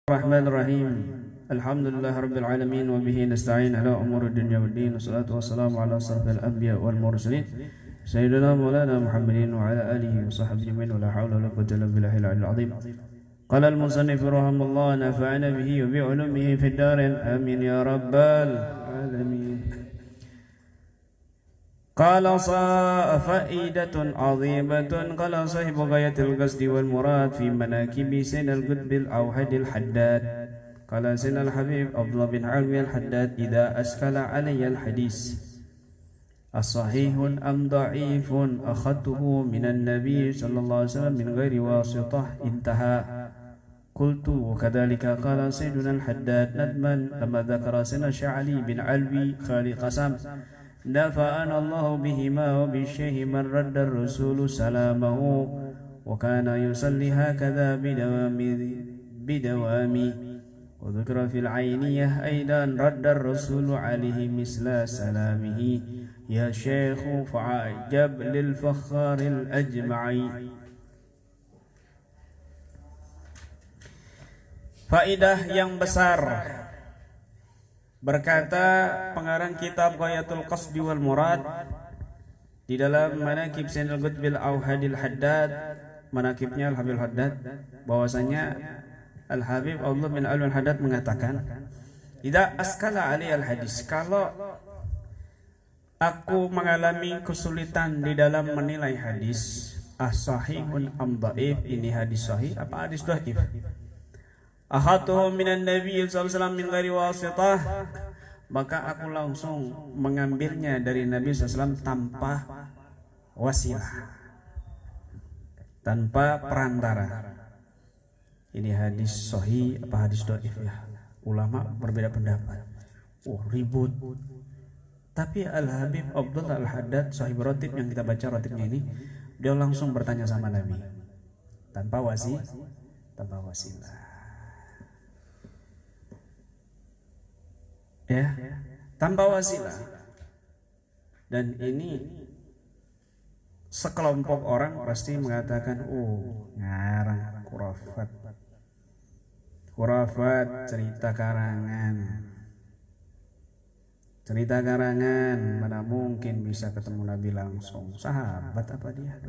Bismillahirrahmanirrahim. Alhamdulillahirabbil alamin wa bihi nasta'in ala umuri dunya waddin. Wassalatu wassalamu ala asrofil anbiya wal mursalin sayyidina maulana Muhammadin wa ala alihi wa sahbihi ajma'in wa la haula wa la quwwata illa billahil aliyyil azim. Qala al-musannif rahimahullah nafa'ana bihi wa bi ulumihi fid darin amin ya rabbal alamin. قال فائدة عظيمة قال صاحب غاية القصد والمراد في مناكب سن القطب الأوحد الحداد قال سن الحبيب عبد الله بن علوي الحداد إذا أشكل علي الحديث الصحيح أم ضعيف أخذته من النبي صلى الله عليه وسلم من غير واسطة انتهى قلت وكذلك قال سيدنا الحداد ندما لما ذكر سن الشعلي بن علوي خالي قسم نفعنا الله بهما وبالشيء من رد الرسول سلامه وكان يصلي هكذا بدوام وذكر في العينية أيضا رد الرسول عليه مثل سلامه يا شيخ فعجب للفخار الأجمع. Faidah yang besar. Berkata pengarang kitab Ghayatul Qasdi wal Murad di dalam Manaqib Sayyidil Qutbil Auhadil Haddad, manaqibnya Al-Habib Haddad, bahwasanya Al-Habib Abdullah bin Alwi Al-Haddad mengatakan, "Idza askala ali al-hadis," kalau aku mengalami kesulitan di dalam menilai hadis, as-sahihun am dhaif, ini hadis sahih apa hadis dhaif? Akhadtuhu minan Nabi sallallahu alaihi wasallam min ghairi wasithah, maka aku langsung mengambilnya dari Nabi sallallahu alaihi wasallam tanpa wasilah, tanpa perantara. Ini hadis sahih apa hadis dhaif ya? Ulama berbeda pendapat. Ribut. Tapi Al-Habib Abdullah Al-Haddad sahib ratib yang kita baca ratibnya ini, dia langsung bertanya sama Nabi tanpa wasilah. Ya, tanpa wasilah. Dan ini sekelompok orang pasti mengatakan, ngarang, khurafat, cerita karangan, mana mungkin bisa ketemu Nabi langsung, sahabat apa dia?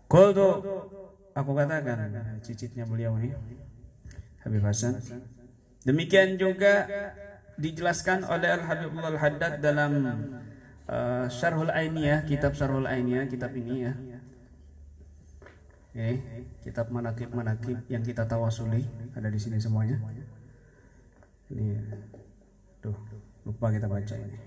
Qultu, aku katakan, cicitnya beliau ini Habib Hasan. Demikian juga dijelaskan oleh Al-Habib Al-Haddad dalam Syarhul Ainiyah, kitab Syarhul Ainiyah, kitab ini ya. Kitab manaqib yang kita tawasuli ada di sini semuanya. Ini lupa kita baca ini.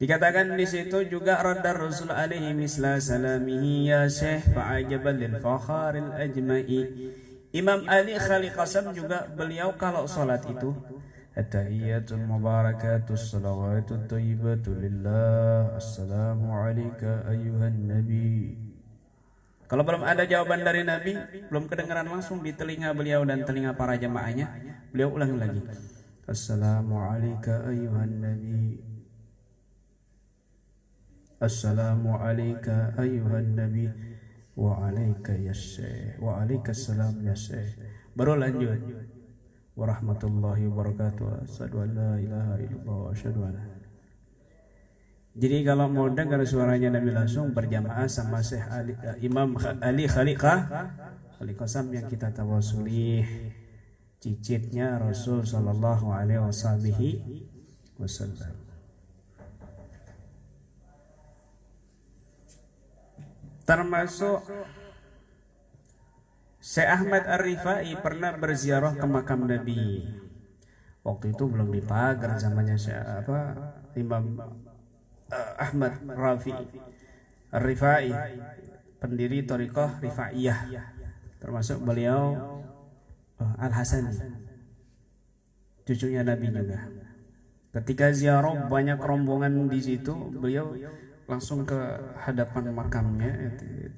Dikatakan di situ juga radar Rasul alaihi misla salamihi ya syekh fa'ajaban lil fakharil ajma'i. Imam Ali Khali Qasam juga beliau kalau salat itu at-tahiyyatul mubarakatus salawatut thayyibatu lillah assalamu alayka ayyuhan nabi. Kalau belum ada jawaban dari Nabi, belum kedengaran langsung di telinga beliau dan telinga para jamaahnya, beliau ulangi lagi, assalamu alayka ayyuhan nabi, assalamu alayka ayyuhan nabi wa alaika ya syekh wa alaikassalam ya syekh, baru lanjut warahmatullahi wabarakatuh, asyhadu an la ilaha illallah wa asyhadu anna. Jadi kalau mau dengar suaranya Nabi langsung berjamaah sama Syekh Imam Ali Khali Qasam yang kita tawasuli cicitnya Rasul sallallahu alaihi wasallam. Termasuk Syekh Ahmad Ar-Rifai pernah berziarah ke makam Nabi. Waktu itu belum dipagar zamannya Imam Ahmad Rafi Ar-Rifai, pendiri Thariqah Rifaiyah. Termasuk beliau Al-Hasani, cucunya Nabi juga. Ketika ziarah banyak rombongan di situ, beliau langsung ke hadapan makamnya.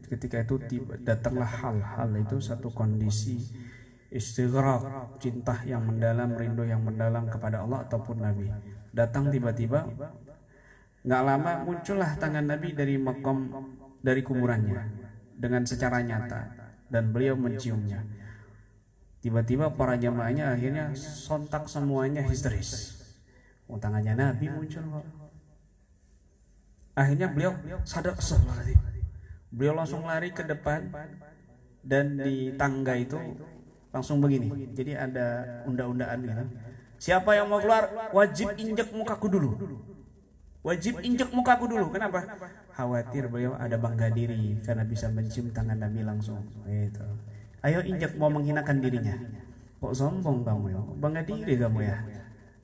Ketika itu datanglah hal-hal itu, satu kondisi istighraq, cinta yang mendalam, rindu yang mendalam kepada Allah ataupun Nabi. Datang tiba-tiba, nggak lama muncullah tangan Nabi dari makam, dari kuburannya dengan secara nyata. dan beliau menciumnya. Tiba-tiba para jamaahnya akhirnya sontak semuanya histeris. Tangannya Nabi muncul kok. Akhirnya beliau sadar, astagfirullahaladzim. Beliau langsung lari ke depan, dan di tangga itu langsung begini. Jadi ada unda-undaan gitu. Siapa yang mau keluar wajib injek mukaku dulu. Wajib injek mukaku dulu. Kenapa? Khawatir beliau ada bangga diri karena bisa mencium tangan Nabi langsung. Gitu. Ayo injek, mau menghinakan dirinya. Kok sombong kamu ya? Bangga diri kamu ya.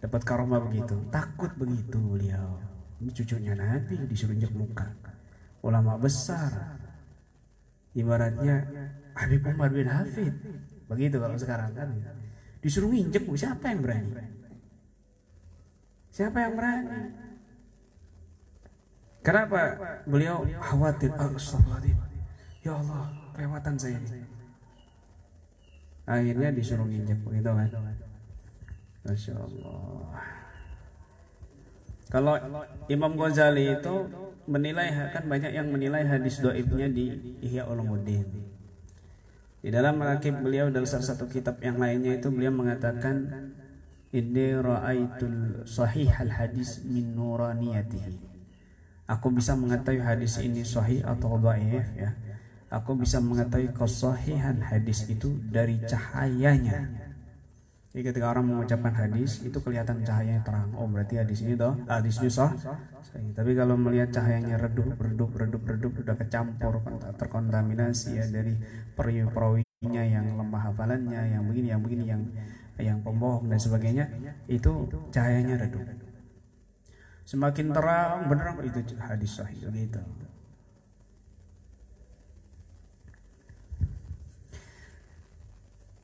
Dapat karomah begitu. Takut begitu beliau. Ini cucunya Nabi disuruh injek muka. Ulama besar. Ibaratnya Habib Umar bin Hafid. Begitu kalau sekarang kan. Disuruh nginjek, siapa yang berani? Siapa yang berani? Kenapa? Beliau khawatir. Astagfirullahaladzim. Ya Allah, kelewatan saya ini. Akhirnya disuruh nginjek, begitu kan? Masya Allah. Kalau Imam Ghazali itu menilai, kan banyak yang menilai hadis dhaifnya di Ihya Ulumuddin. Di dalam Manaqib beliau dalam salah satu kitab yang lainnya itu beliau mengatakan, inni ra'aitul sahih al hadis min nuraniyatihi. Aku bisa mengetahui hadis ini sahih atau dhaif ya. Aku bisa mengetahui kesahihan hadis itu dari cahayanya. Jadi ketika orang mengucapkan hadis itu kelihatan cahayanya terang. Oh berarti hadis ini sah. Tapi kalau melihat cahayanya redup sudah kecampur, terkontaminasi ya dari perawinya yang lemah hafalannya, yang begini, yang pembohong dan sebagainya, itu cahayanya redup. Semakin terang benar itu hadis sahih gitu.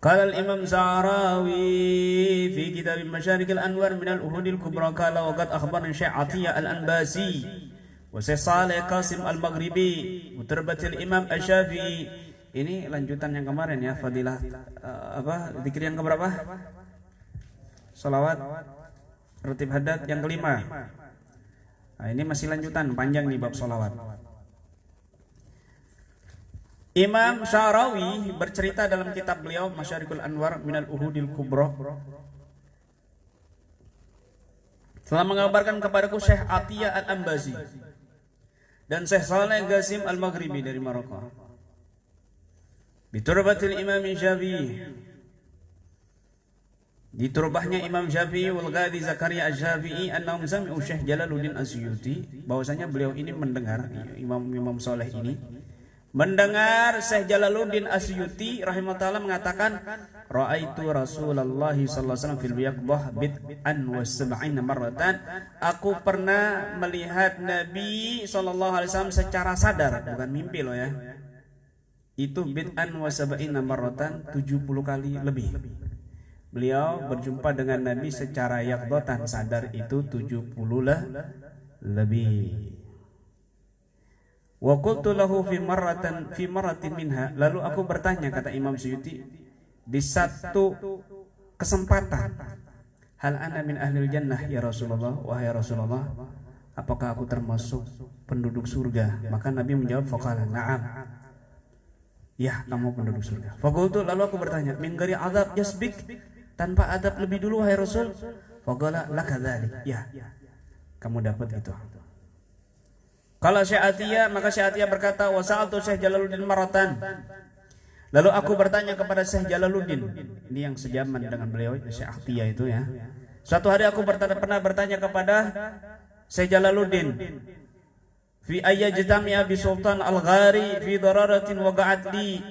Qala al-Imam Sa'rawi fi kitab Masyarik al-Anwar min al-Uhud al-Kubra qala wa qad akhbarana Syekh Atiyah al-Anbasi wa Syekh Saleh Qasim al-Maghribi mutarbat al-Imam Asy-Syafi'i. Ini lanjutan yang kemarin ya, fadilah zikir yang keberapa? Salawat ratib haddad yang kelima. Nah, ini masih lanjutan panjang nih bab salawat. Imam Syarawi bercerita dalam kitab beliau Masyarikul Anwar minal Uhudil Kubra, telah mengabarkan kepadaku Syekh Atiyah al-Anbasi dan Syekh Saleh Qasim al-Maghribi dari Maroko, biturbatil Imam Syafi'i, di turbahnya Imam Syafi'i wal Ghadi Zakaria Asy-Syafi'i annahum sami'u Syekh Jalaluddin Asyuti, bahwasanya beliau ini mendengar, Imam Saleh ini mendengar Syekh Jalaluddin Asyuti rahimahullah mengatakan, ra'aitu Rasulullah sallallahu alaihi wasallam fil yaqbah bid'an wa sab'ina marratan. Aku pernah melihat Nabi sallallahu alaihi wasallam secara sadar, bukan mimpi loh ya. Itu bid'an wa sab'ina marratan, 70 kali lebih. Beliau berjumpa dengan Nabi secara yaqdatan, sadar itu 70 lebih. Wa qultu lahu fi marratin minha, lalu aku bertanya, kata Imam Suyuti, di satu kesempatan, hal ana min ahlil jannah ya Rasulullah, wahai Rasulullah, apakah aku termasuk penduduk surga? Maka Nabi menjawab, faqala na'am, ya kamu penduduk surga. Faqultu, lalu aku bertanya, min ghairi azab yasbik, tanpa adab lebih dulu wahai Rasul? Faqala laka dzalik, ya kamu dapat itu. Kalau Syekh Atiyah, maka Syekh Atiyah berkata, wa sa'altu Syekh Jalaluddin maratan. Lalu aku bertanya kepada Syekh Jalaluddin, ini yang sejaman dengan beliau, Syekh Atiyah itu ya. Suatu hari aku pernah bertanya kepada Syekh Jalaluddin, fi ayyajtami'a bi Sultan Al-Ghari fi dararatin waqa'at li.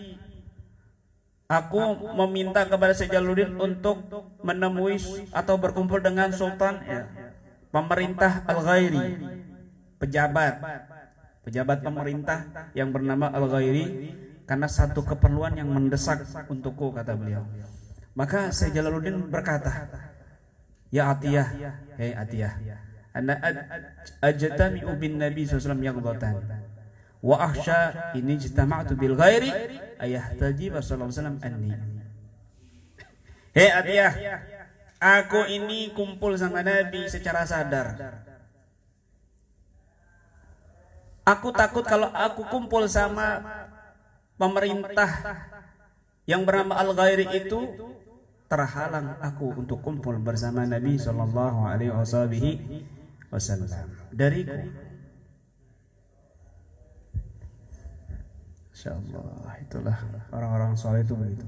Aku meminta kepada Syekh Jalaluddin untuk menemui atau berkumpul dengan Sultan ya, pemerintah Al-Ghairi, pejabat pemerintah yang bernama Al-Ghairi, karena satu keperluan yang mendesak untukku, kata beliau. Maka Syekh Jalaluddin berkata, ya Atiyah, hei Atiyah, ana ajtami'u bin Nabi sallallahu alaihi wasallam yaqdatan wa akhsha ini ijtama'tu bil ghairi ayahtaji sallallahu alaihi wasallam anni. Hei Atiyah, aku ini kumpul sama Nabi secara sadar. Aku takut kalau aku kumpul sama pemerintah yang bernama Al-Ghairi itu terhalang aku untuk kumpul bersama Nabi sallallahu alaihi wasallam dariku. Insyaallah itulah orang-orang soleh itu begitu.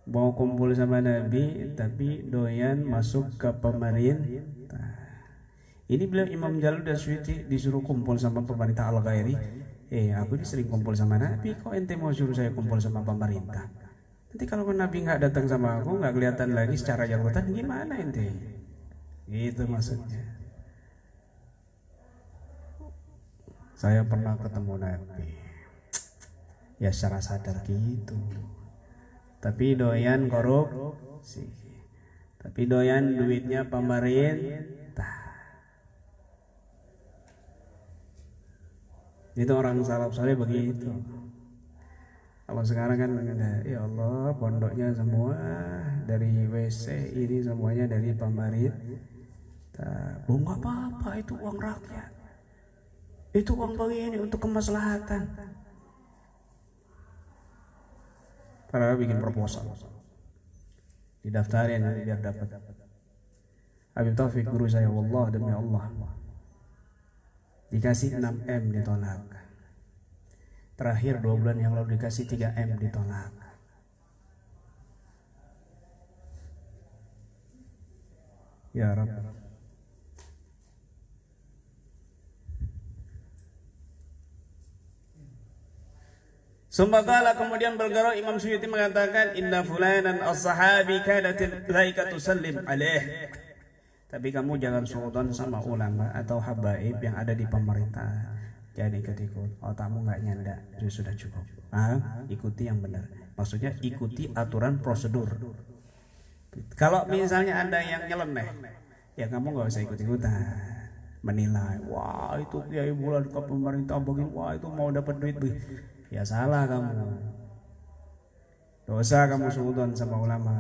Mau kumpul sama Nabi tapi doyan masuk ke pemerintah. Ini beliau Imam Jalaluddin Suyuti disuruh kumpul sama pemerintah Al-Ghairi. Aku ini sering kumpul sama Nabi, kok ente mau suruh saya kumpul sama pemerintah? Nanti kalau Nabi nggak datang sama aku, nggak kelihatan lagi secara jabatan, gimana ente? Itu maksudnya. Saya pernah ketemu Nabi, ya secara sadar gitu. Tapi doyan korupsi, tapi doyan duitnya pemerintah. Itu orang salaf saleh begitu. Kalau sekarang kan ya Allah, pondoknya semua dari WC, ini semuanya dari pemerintah. Nggak apa-apa, itu uang rakyat, itu uang begini untuk kemaslahatan. Padahal bikin proposal, didaftarin biar dapat. Habib Taufik guru saya, wallah demi Allah, dikasih 6M ditolak. Terakhir 2 bulan yang lalu dikasih 3M ditolak. Ya Rabb. Sumpah kemudian bergerak Imam Suyuti mengatakan inna fulanan as-sahabi kadatil laikatu sallim alaih. Tapi kamu jangan suudzon sama ulama atau habaib yang ada di pemerintah. Jangan ikut-ikut, otakmu nggak nyanda, sudah cukup. Ikuti yang benar. Maksudnya ikuti aturan prosedur. Kalau misalnya Anda yang nyeleneh, ya kamu nggak usah ikut-ikutan menilai. Wah itu kiai bulan ke pemerintah begini, wah itu mau dapat duit. Ya salah kamu. Dosa kamu suudzon sama ulama.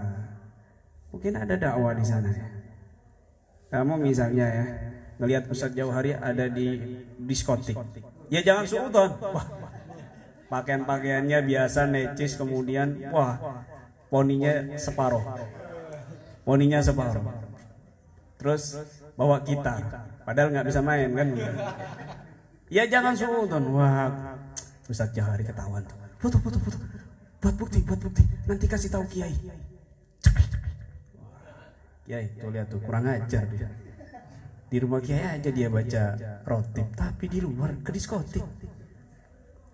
Mungkin ada dakwah di sana ya. Kamu misalnya ya ngelihat Ustadz Jauhari ada di diskotik, ya jangan suudzon. Wah, pakaiannya biasa necis, kemudian poninya separuh, terus bawa gitar, padahal nggak bisa main kan? Ya jangan suudzon. Wah, Ustadz Jauhari ketahuan tuh, foto, buat bukti, nanti kasih tahu Kiai. Kiai tuh lihat tuh, kurang ajar dia. Di rumah Kiai aja dia baca rotib, tapi di luar ke diskotik.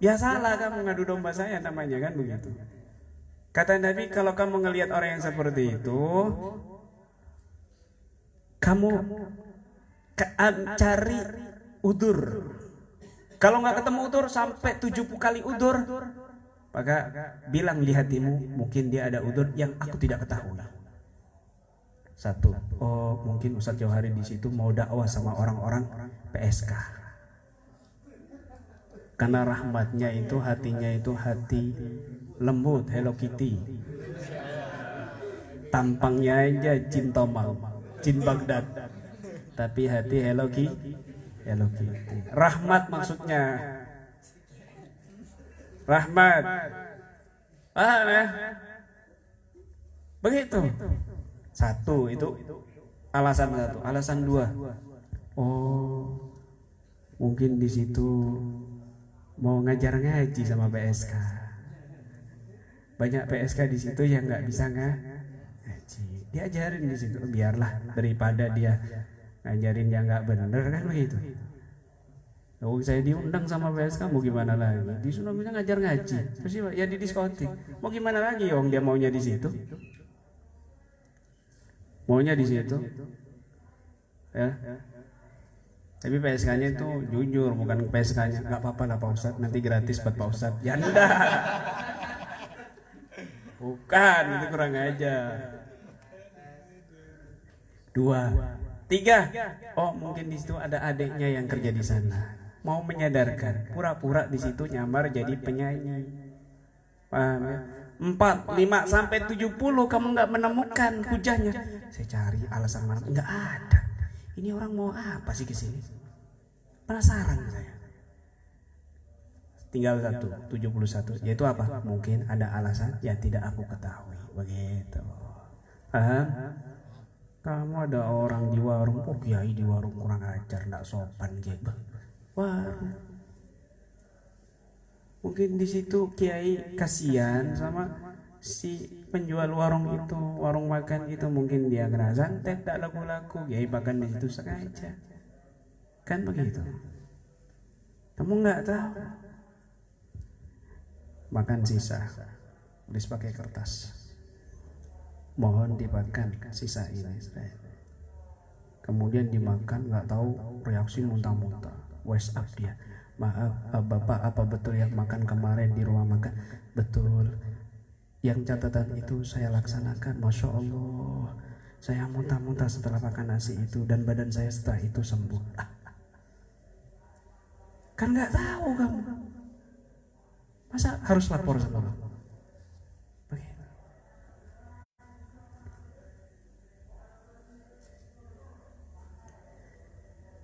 Ya salah kamu, ngadu domba saya namanya kan begitu. Kata Nabi, kalau kamu ngelihat orang yang seperti itu, kamu cari udur. Kalau nggak ketemu udur sampai 70 kali udur, maka bilang di hatimu, mungkin dia ada udur yang aku tidak ketahui. Satu, mungkin Ustadz Jauhari di situ mau dakwah sama orang-orang PSK. Karena rahmatnya itu, hatinya itu hati lembut, Hello Kitty. Tampangnya aja Jin Tomang, Jin Baghdad, tapi hati Hello Kitty. Rahmat maksudnya. Rahmat. Paham ya? Begitu. Satu itu alasan satu. Alasan dua, mungkin di situ mau ngajar ngaji sama PSK. Banyak PSK di situ yang nggak bisa ngaji. Diajarin di situ, biarlah daripada dia ngajarin yang nggak bener kan begitu. Saya diundang sama PSK, mau gimana lagi? Di sana bisa ngajar ngaji, terus ya di diskotik. Mau gimana lagi? Dia maunya di situ. Maunya di situ, ya. Tapi PSK-nya itu jujur, bukan PSK-nya nggak apa-apa lah Pak Ustadz, nanti gratis buat Pak Ustadz. Ya enggak, bukan, itu kurang aja. 2, 3, mungkin di situ ada adiknya yang kerja di sana, mau menyadarkan, pura-pura di situ nyamar jadi penyanyi. Paham ya? 4, 5 sampai 70 kamu nggak menemukan hujahnya. Saya cari alasan mana, nggak ada. Ini orang mau apa sih kesini? Penasaran saya. tinggal 71, yaitu apa? Mungkin ada alasan yang tidak aku ketahui. Begitu. Paham? Kamu ada orang di warung, oh kiai di warung kurang ajar, nggak sopan gitu. Warung. Mungkin di situ kiai kasihan sama si penjual warung itu, warung makan itu, mungkin dia kena santet, tak laku-laku, kiai makan di situ sengaja. Kan begitu. Kamu nggak tahu. Makan sisa, tulis pakai kertas. Mohon dimakan sisa ini. Kemudian dimakan, nggak tahu reaksi muntah-muntah. WhatsApp dia. Maaf Bapak, apa betul yang makan kemarin di rumah makan? Betul. Yang catatan itu saya laksanakan. Masya Allah, saya muntah-muntah setelah makan nasi itu, dan badan saya setelah itu sembuh. Kan nggak tahu kamu. Masa harus lapor sama Allah?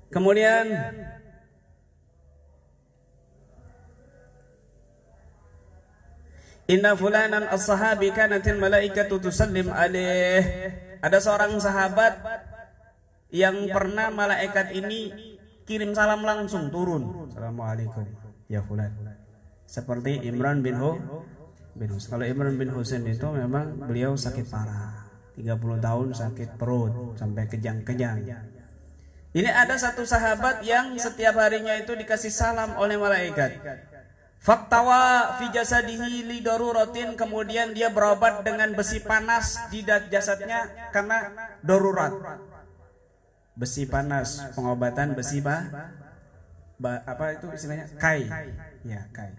Kemudian inna fulanan as-sahabi kanatil malaikatu tusallim alaih. Ada seorang sahabat yang pernah malaikat ini kirim salam langsung turun. Assalamualaikum ya fulan. Seperti Imran bin Husain. Kalau Imran bin Husain itu memang beliau sakit parah. 30 tahun sakit perut sampai kejang-kejang. Ini ada satu sahabat yang setiap harinya itu dikasih salam oleh malaikat. Faktawa fi jasadihi li daruratin, kemudian dia berobat dengan besi panas di jasadnya karena darurat. Besi panas, pengobatan besi apa itu istilahnya? Kai. Ya, kai.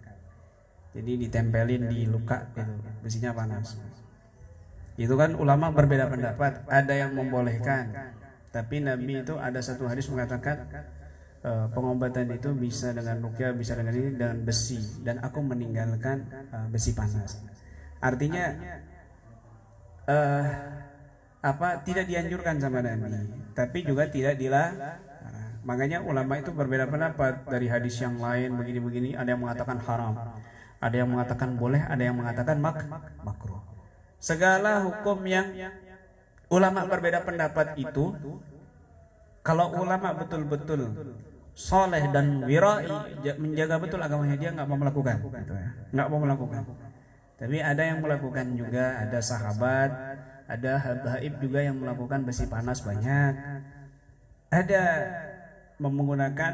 Jadi ditempelin di luka itu, besinya panas. Itu kan ulama berbeda pendapat, ada yang membolehkan. Tapi Nabi itu ada satu hadis mengatakan pengobatan itu bisa dengan ruqyah, bisa dengan ini, dengan besi, dan aku meninggalkan besi panas. Artinya tidak dianjurkan sama Nabi, tapi juga tidak dilarang. Makanya ulama itu berbeda pendapat dari hadis yang lain begini-begini. Ada yang mengatakan haram, ada yang mengatakan boleh, ada yang mengatakan makruh. Segala hukum yang ulama berbeda pendapat itu, kalau ulama betul-betul soleh dan wirai, menjaga betul agamanya, dia nggak mau melakukan, gitu ya. Nggak mau melakukan. Tapi ada yang melakukan juga, ada sahabat, ada habaib juga yang melakukan besi panas banyak. Ada menggunakan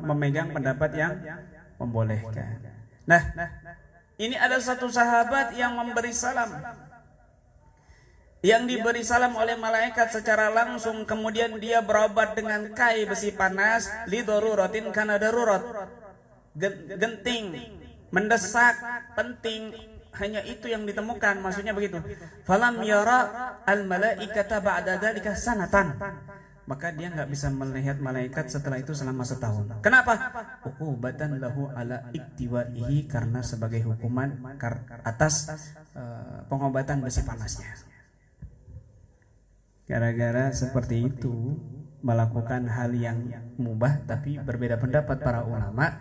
memegang pendapat yang membolehkan. Nah, ini ada satu sahabat yang memberi salam, yang diberi salam oleh malaikat secara langsung, kemudian dia berobat dengan kai besi panas li daruratin, karena darurat, genting, mendesak, penting, hanya itu yang ditemukan, maksudnya begitu. Falam yara al malaikata ba'da dzalika sanatan, maka dia nggak bisa melihat malaikat setelah itu selama setahun. Kenapa? Uqubatan lahu ala iktiwaihi, karena sebagai hukuman atas pengobatan besi panasnya. Gara-gara seperti itu, melakukan hal yang mubah tapi berbeda pendapat para ulama,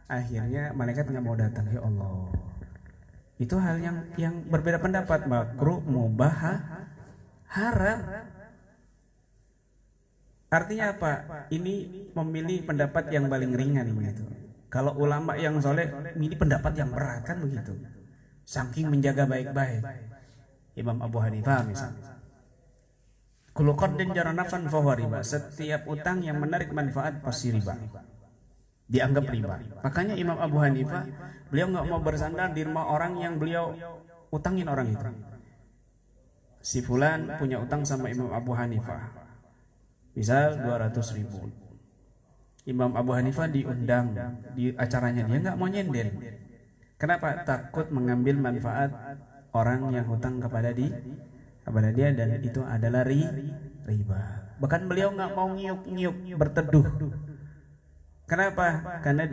akhirnya malaikat nggak mau datang. Ya Allah, itu hal yang berbeda pendapat, makruh, mubah, haram. Artinya apa? Ini memilih pendapat yang paling ringan begitu. Kalau ulama yang soleh milih pendapat yang berat, kan begitu. Saking menjaga baik-baik. Imam Abu Hanifah misalnya, kullu qardin jara nafsan fahuwa riba, setiap utang yang menarik manfaat pasti riba, dianggap riba. Makanya Imam Abu Hanifah, beliau nggak mau bersandar di rumah orang yang beliau utangin orang itu. Si fulan punya utang sama Imam Abu Hanifah, misal 200.000. Imam Abu Hanifah diundang di acaranya, dia nggak mau nyender. Kenapa? Takut mengambil manfaat orang yang hutang kepada dia, dan itu adalah riba. Bahkan beliau nggak mau nyiuk-nyiuk, berteduh. Kenapa? Karena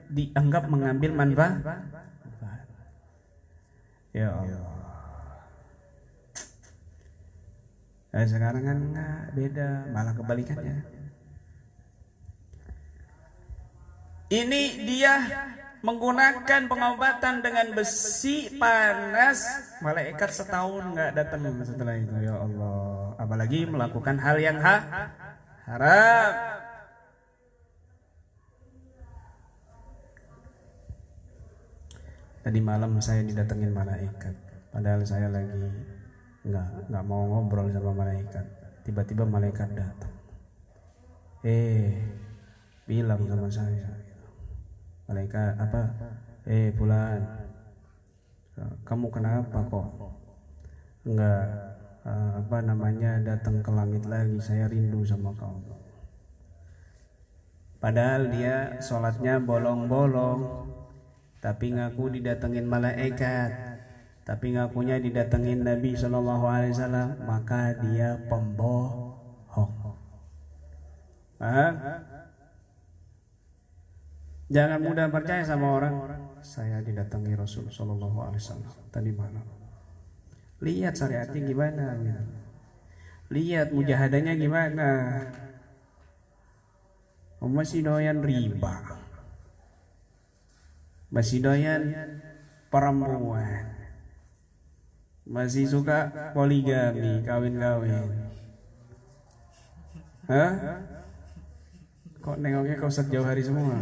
dianggap mengambil manfaat. Ya Allah. Sekarang kan nggak, beda, malah kebalikannya. Ini dia menggunakan pengobatan dengan besi panas, malaikat setahun nggak datang setelah itu. Ya Allah, apalagi melakukan hal yang haram. Tadi malam saya didatengin malaikat, padahal saya lagi nggak mau ngobrol sama malaikat. Tiba-tiba malaikat datang, bilang sama saya, malaikat apa? Fulan, kamu kenapa kok enggak datang ke langit lagi? Saya rindu sama kamu. Padahal dia sholatnya bolong-bolong, tapi ngaku didatengin malaikat, tapi ngakunya didatengin Nabi SAW, maka dia pembohong. Jangan mudah percaya sama orang. Saya didatangi Rasul Sallallahu Alaihi Wasallam tadi malam. Lihat syariatnya gimana, lihat mujahadanya gimana. Masih doyan riba, masih doyan perempuan, masih suka poligami, kawin-kawin. Kok nengoknya kau sejauh hari semua?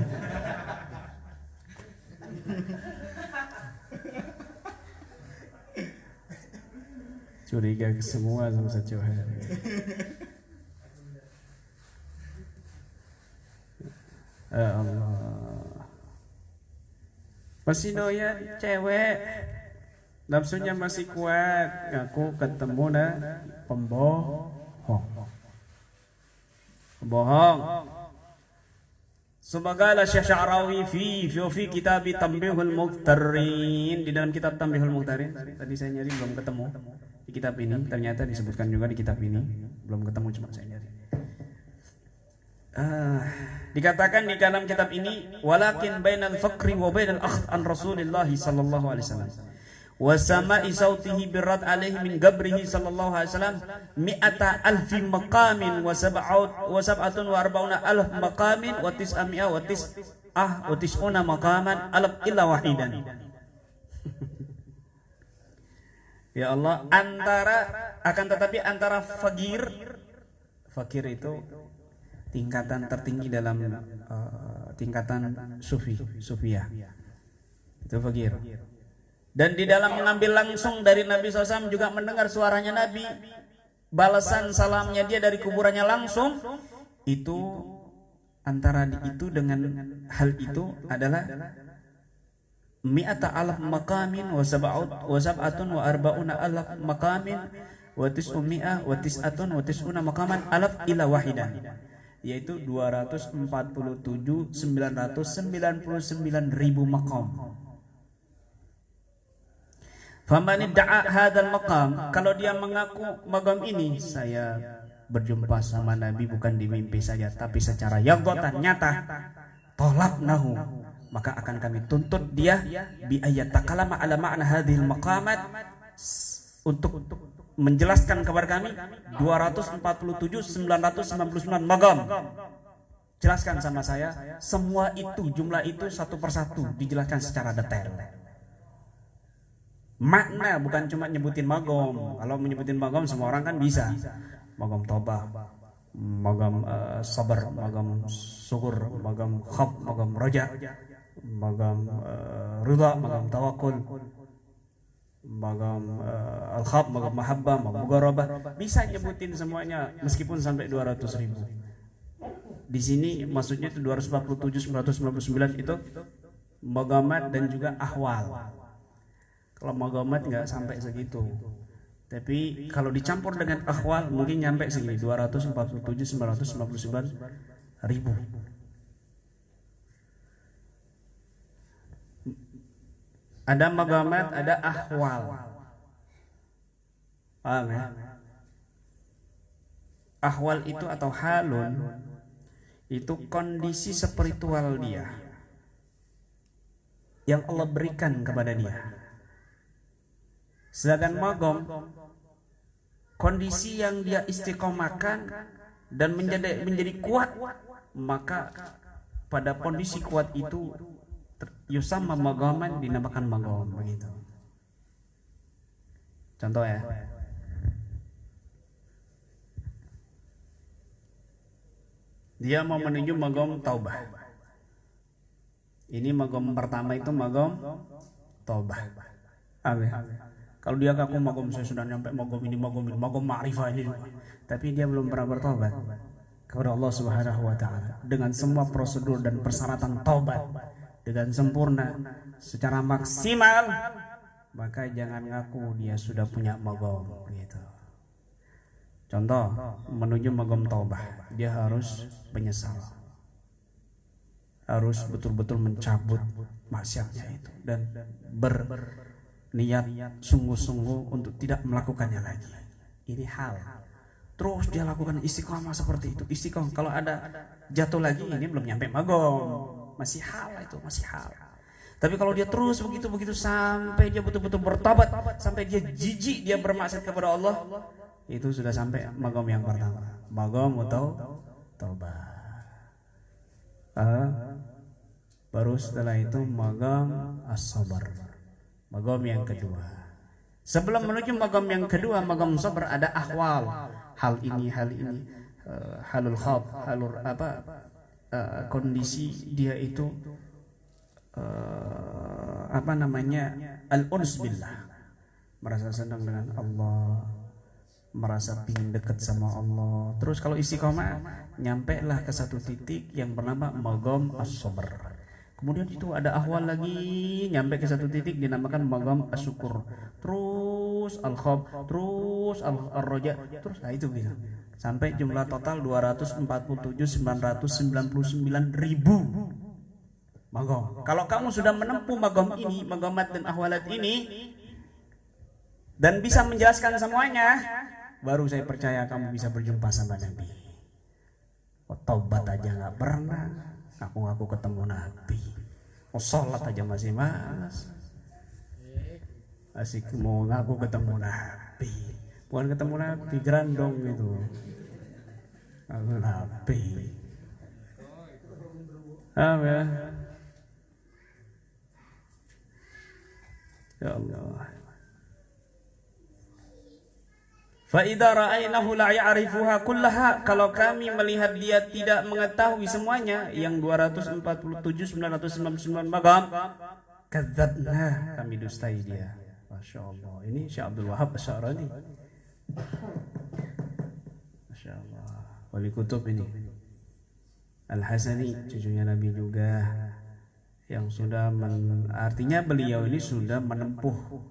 Curiga ke semua sama sejauh hari. Allah. Masih doyan cewek, nafsunya masih kuat, ngaku ketemu pembohong. Sebagaimana Syekh Sya'rawi fi kitab Tanbihul Muqtarrin, di dalam kitab Tanbihul Muqtarrin, tadi saya nyari belum ketemu di kitab ini, ternyata disebutkan juga di kitab ini, belum ketemu, cuma saya nyari. Dikatakan di dalam kitab ini, walakin bainal faqri wa bainal akhdh an Rasulillah sallallahu alaihi wasallam wa sama'i sautihi birrad alaihi min gabrihi sallallahu alaihi wasallam mi'ata alfi maqamin wa sab'atun wa arba'una alf maqamin wa tis'ami'a wa tis'una maqaman alaf illa wahidan. Ya Allah, antara fakir itu tingkatan tertinggi dalam tingkatan sufiyah. Itu fakir. Dan di dalam mengambil langsung dari Nabi SAW juga mendengar suaranya Nabi, balasan salamnya dia dari kuburannya langsung, itu antara itu dengan hal itu adalah mi'ata alaf maqamin wa sab'atun wa arba'una alaf maqamin wa tis'umi'ah wa tis'atun wa tis'una maqaman alaf ila wahidan, yaitu 247.999.000 maqam. Faman idda'a hadzal maqam, kalau dia mengaku maqam ini, saya berjumpa sama Nabi bukan di mimpi saja tapi secara yaqdatan nyata, talabnahu, maka akan kami tuntut dia bi ayat takalama ala ma'na hadhil maqamat, untuk menjelaskan kepada kami 247.999 maqam. Jelaskan sama saya semua itu, jumlah itu satu persatu dijelaskan secara detail. Makna, bukan cuma nyebutin magom. Kalau menyebutin magom semua orang kan bisa. Magom tobah, magom sabar, magom syukur, magom khab, magom raja, magom ridha, magom tawakul, magom al-khab, magom mahabbah, magom mugharabah. Bisa nyebutin semuanya meskipun sampai 200.000. Di sini maksudnya itu 247.999 itu magamat dan juga ahwal. Kalau magamat nggak sampai segitu, tapi kalau dicampur dengan akhwal mungkin nyampe segini, 247.999.000. Ada magamat, ada ahwal. Paham ya? Ahwal itu atau halun itu kondisi spiritual dia yang Allah berikan kepada dia. Sedangkan magom, kondisi yang dia istiqomahkan dan menjadi kuat, maka pada kondisi kuat itu yusamma maghaman, dinamakan magham begitu. Contoh ya. Dia mau menuju magham taubah. Ini magham pertama itu magham taubah. Kalau dia ngaku magham saya sudah nyampe magham ini, magham ma'rifah ini, tapi dia belum pernah bertobat kepada Allah Subhanahu wa taala dengan semua prosedur dan persyaratan taubat dengan sempurna secara maksimal, maka jangan ngaku dia sudah punya magham gitu. Contoh, menuju magham taubah, dia harus menyesal, harus betul-betul mencabut maksiatnya itu dan berniat sungguh-sungguh untuk tidak melakukannya lagi. Ini hal. Terus dia lakukan istiqomah seperti itu. Istiqomah, kalau ada jatuh lagi, ini belum nyampe magham, masih hal itu, masih hal. Tapi kalau dia terus begitu sampai dia betul-betul bertobat, sampai dia jijik dia bermaksiat kepada Allah, itu sudah sampai magham yang pertama, magham atau taubat. Baru setelah itu magham as-sabar, magham yang kedua. Sebelum menuju magham yang kedua, magham sabar, ada ahwal, hal ini, halul khawf, halul kondisi dia itu al-uns billah, merasa senang dengan Allah, merasa ingin dekat sama Allah. Terus kalau istiqomah, nyampe lah ke satu titik yang bernama magham as-sabr. Kemudian itu ada ahwal lagi, nyampe ke satu titik dinamakan magham as-syukur. Terus al-khawf, terus al-raja, terus itu gitu. Sampai jumlah total 247.999.000 magham. Kalau kamu sudah menempuh magham ini, maghamat dan ahwalat ini, dan bisa menjelaskan semuanya, baru saya percaya kamu bisa berjumpa sama Nabi. Taubat aja nggak pernah, ngaku ketemu Nabi. Sholat aja masih malas, asik mau ngaku ketemu Nabi. Bukan ketemu Nabi, gerandong gitu. Ngaku Nabi. Ya. Ya Allah. Fa idza ra'aynahu la ya'rifuha kullaha, kalau kami melihat dia tidak mengetahui semuanya yang 247.999 magham, kadzabna, kami dustai dia. Masyaallah. Ini Syekh Abdul Wahab Asy'arani. Masyaallah. Wali kutub ini. Al-Hasani, cucunya Nabi juga, yang sudah artinya beliau ini sudah menempuh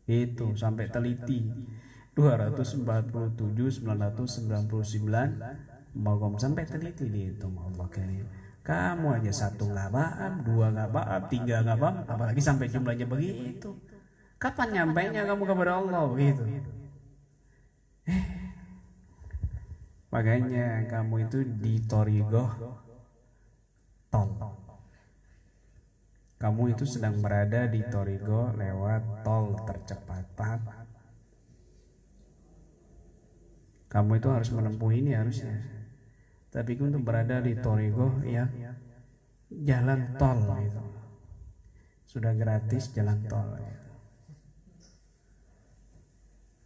itu sampai teliti 247.999 magham, sampai teliti dihitung. Allah karim, kamu aja satu nggak paham, dua nggak paham, tiga nggak paham, apalagi sampai jumlahnya begitu. Kapan nyampainya kamu kepada Allah begitu? Makanya kamu itu di thariqah tol. Kamu itu sedang berada di thariqah lewat tol tercepat, paham? Kamu itu harus menempuh ini harusnya. Tapi untuk berada di thariqah ya jalan tol itu. Sudah gratis jalan tol.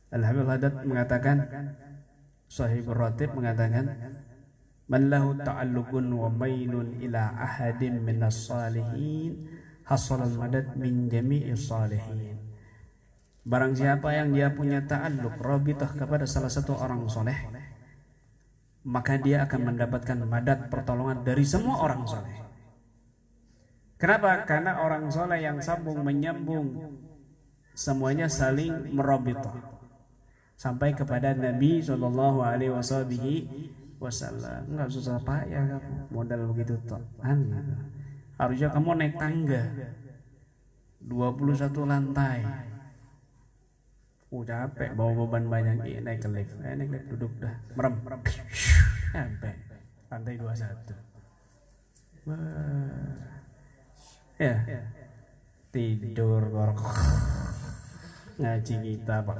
Al-Habib Haddad mengatakan, Sahibur Ratib mengatakan, man lahu ta'alluqun wa mailun ila ahadin minas salihin hasalal madad min jami'i salihin. Barang siapa yang dia punya ta'alluq, rabitah kepada salah satu orang soleh, maka dia akan mendapatkan madad, pertolongan dari semua orang soleh. Kenapa? Karena orang soleh yang sambung menyambung, semuanya saling merabitah sampai kepada Nabi Sallallahu Alaihi Wasallam. Nggak susah payah kamu, modal begitu toh. Harusnya kamu naik tangga 21 lantai. Capek bawa beban banyak, naik ke lift. Naik lift, duduk dah, merem. Sampai lantai 21. Ya, tidur korok. Ngaji kita Pak.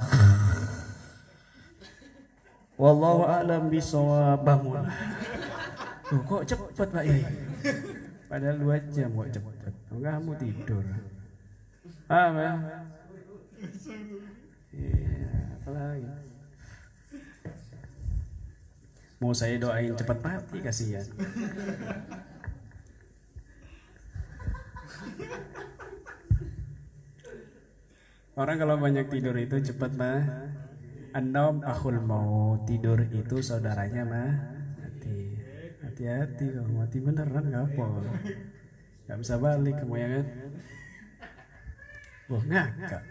Wallahu a'lam bishawab, bangun. Loh, kok cepet Pak Yai? Padahal 2 jam kok cepet. Enggak, kamu tidur. Apa? Iya, apalagi. Mau saya doain cepat mati, kasihan. Orang kalau banyak tidur itu cepat mah. An-naum akhul maut, tidur itu saudaranya mah mati. Hati-hati kalau mati beneran nggak apa. Nggak bisa balik kamu ya kan? Wah, ngakak.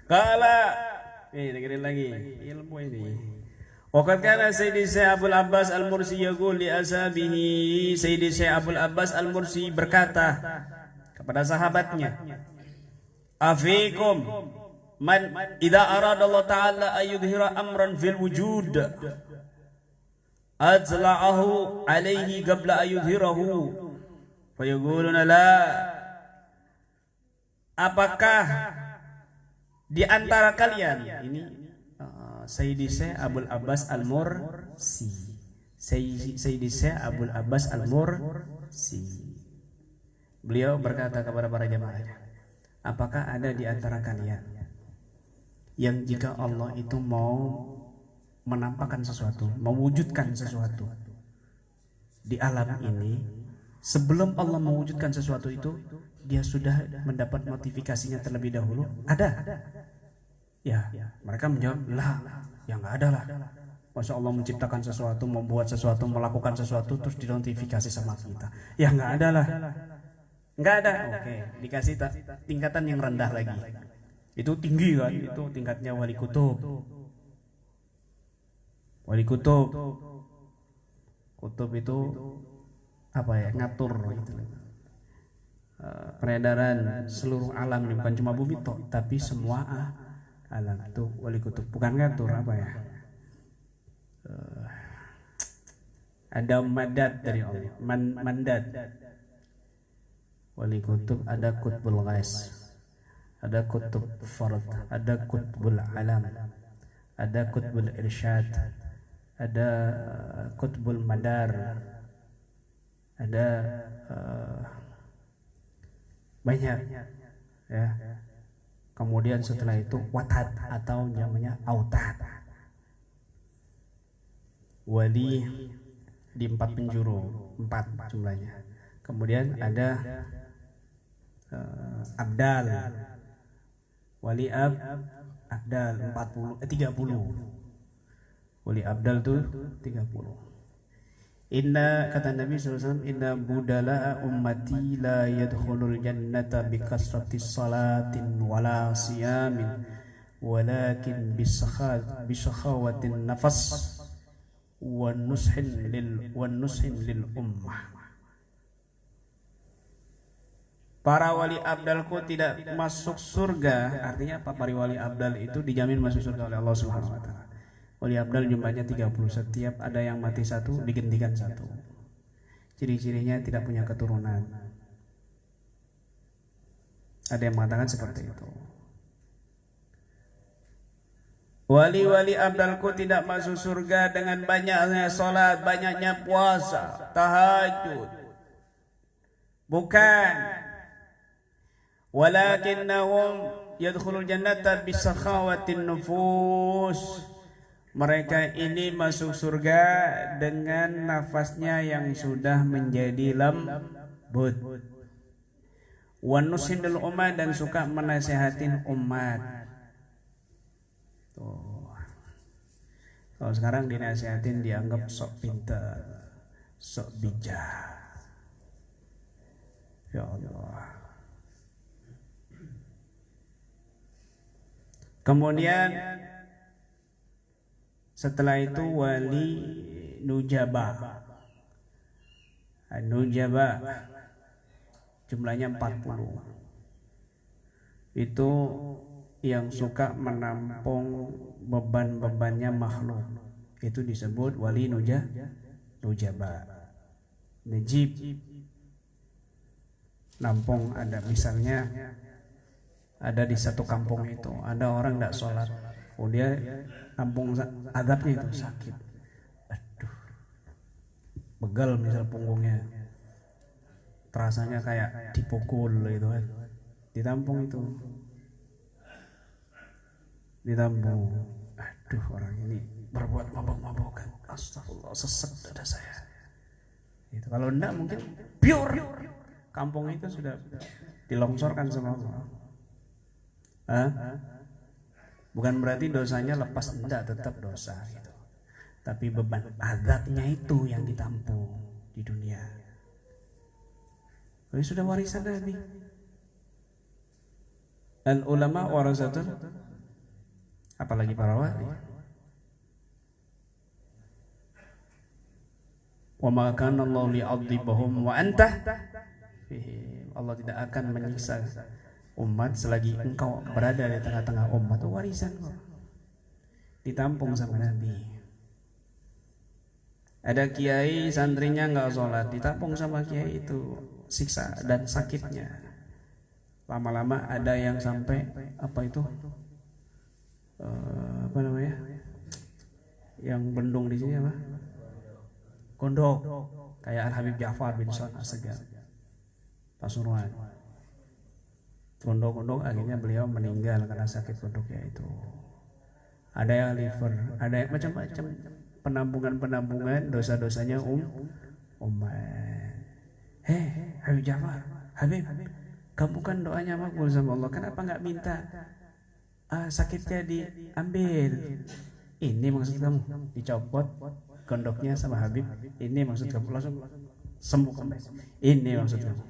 Kala, dengerin lagi ilmu ini. Waqad kana Sayyidi Syekh Abdul Abbas Al-Mursi yaqul li ashabihi. Sayyidi Syekh Abdul Abbas Al-Mursi berkata kepada sahabatnya, afikum man idza arada Allah Ta'ala ayyudhira amran fil wujud azla'ahu alaihi qabla ayyudhirahu fayaquluna la. Apakah di antara kalian ini Sayyidi Syekh Abdul Abbas Al-Mursi, Sayyidi Syekh Abdul Abbas Al-Mursi, beliau berkata kepada para jamaahnya, apakah ada di antara kalian yang jika Allah itu mau menampakkan sesuatu, mewujudkan sesuatu di alam ini, sebelum Allah mewujudkan sesuatu itu dia sudah mendapat notifikasinya terlebih dahulu? Ada? Ya, mereka menjawab, lah, ya nggak ada lah. Masa Allah menciptakan sesuatu, membuat sesuatu, melakukan sesuatu, terus dinotifikasi sama kita? Ya nggak ada lah. Nggak ada. Oke, dikasih tingkatan yang rendah lagi. Itu tinggi kan? Itu tingkatnya wali kutub. Wali kutub. Kutub itu apa ya? Ngatur gitu. Peredaran seluruh alam ini, bukan cuma bumi toh, tapi semua alam itu wali kutub. Bukan ngatur apa ya? Ada madad dari Allah, mandad. Wali kutub ada kutbul ghais, ada kutub fard, ada kutbul alam, ada kutbul irsyad, ada kutbul madar, ada banyak ya. Kemudian setelah itu watad atau namanya autad, wali di 4 penjuru, 4 jumlahnya. Kemudian ada abdal, wali abdal 30, wali abdal tuh 30. Inna, kata Nabi SAW, inna budala ummati la yadkhulul jannata bikasrati salatin wala siyamin walakin bisakhawatin nafas wa nushin lil ummah. Para wali abdalku tidak masuk surga. Artinya apa? Para wali abdal itu dijamin masuk surga oleh Allah Subhanahu wa taala. Wali abdal jumlahnya 30. Setiap ada yang mati 1, digantikan 1. Ciri-cirinya tidak punya keturunan. Ada yang mengatakan seperti itu. Wali-wali abdalku tidak masuk surga dengan banyaknya salat, banyaknya puasa, tahajud. Bukan. Walakinnahum yadkhulul jannata bisakhawatin nufus. Mereka ini masuk surga dengan nafasnya yang sudah menjadi lembut. Wa nusinul umat, dan suka menasehatin umat. Tuh. Kalau sekarang dinasehatin dianggap sok pintar, sok bijak. Ya Allah. Kemudian setelah itu wali nujaba. Nujaba jumlahnya 40. Itu yang suka menampung beban-bebannya makhluk. Itu disebut wali nujaba. Najib, nampung. Ada misalnya ada di satu kampung itu ada orang tidak sholat, Oh dia tampung azabnya itu sakit. Aduh. Begal misal punggungnya. Terasanya kayak dipukul gitu kan. Ditampung itu. Ditampung. Aduh orang ini berbuat mabok-mabokan. Astagfirullah, sesek dada saya. Itu kalau enggak mungkin pure kampung itu sudah dilongsorkan sama Allah. Bukan berarti dosanya lepas, enggak, tetap dosa gitu. Tapi beban azabnya itu yang ditampung di dunia. Ini sudah warisan Nabi. Al ulama warasatul, apalagi para wali. Wa ma kana Allah li'adzibahum wa anta fihim. Allah tidak akan menyiksa umat selagi engkau berada di tengah-tengah umat. Itu warisan kok. Ditampung sama Nabi. Ada kiai santrinya enggak sholat, ditampung sama kiai itu siksa dan sakitnya. Lama-lama ada yang sampai apa itu? Apa namanya? Yang bendung di sini apa? Kondok. Kayak Al Habib Ja'far bin Son As-Segar, Pasuruan. Kondok akhirnya beliau meninggal karena sakit kondoknya itu. Ada yang liver, ada yang macam-macam penampungan dosa-dosanya umat. Habib Ja'far, Habib, kamu kan doanya makbul sama Allah, kenapa nggak minta sakitnya diambil? Ini maksud kamu, dicopot kondoknya sama Habib. Ini maksud kamu, langsung sembuh kamu. Ini maksud kamu.